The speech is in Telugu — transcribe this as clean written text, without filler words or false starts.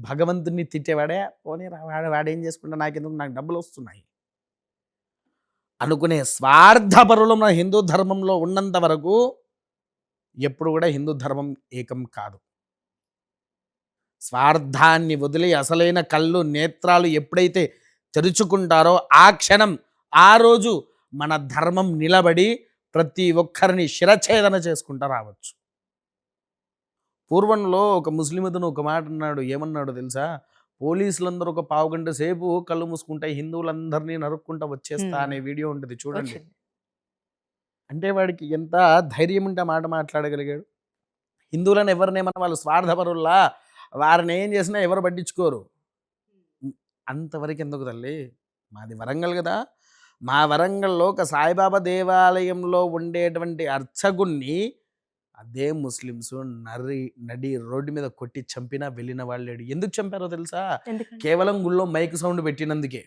భగవంతుడిని తిట్టేవాడే పోనీ వాడేం చేసుకుంటా నాకెందుకు, నాకు డబ్బులు వస్తున్నాయి అనుకునే స్వార్థపరులు మన హిందూ ధర్మంలో ఉన్నంత వరకు ఎప్పుడు కూడా హిందూ ధర్మం ఏకం కాదు. స్వార్థాన్ని వదిలి అసలైన కళ్ళు నేత్రాలు ఎప్పుడైతే తెరుచుకుంటారో ఆ క్షణం ఆ రోజు మన ధర్మం నిలబడి ప్రతి ఒక్కరిని శిరఛేదన చేసుకుంటా రావచ్చు. పూర్వంలో ఒక ముస్లిమతను ఒక మాట అన్నాడు, ఏమన్నాడు తెలుసా? పోలీసులందరూ ఒక పావు గంట సేపు కళ్ళు మూసుకుంటే హిందువులందరినీ నరుక్కుంటా వచ్చేస్తా అనే వీడియో ఉంటుంది చూడండి. అంటే వాడికి ఎంత ధైర్యం ఉంటే మాట మాట్లాడగలిగాడు. హిందువులను ఎవరినేమన్నా వాళ్ళు స్వార్థపరుల్లా, వారిని ఏం చేసినా ఎవరు పట్టించుకోరు. అంతవరకు ఎందుకు తల్లి, మాది వరంగల్ కదా, మా వరంగల్లో ఒక సాయిబాబా దేవాలయంలో ఉండేటువంటి అర్చకుణ్ణి అదే ముస్లిమ్స్ నడి రోడ్డు మీద కొట్టి చంపినా వెళ్ళిన వాళ్ళేడు. ఎందుకు చంపారో తెలుసా? కేవలం గుళ్ళో మైక్ సౌండ్ పెట్టినందుకే.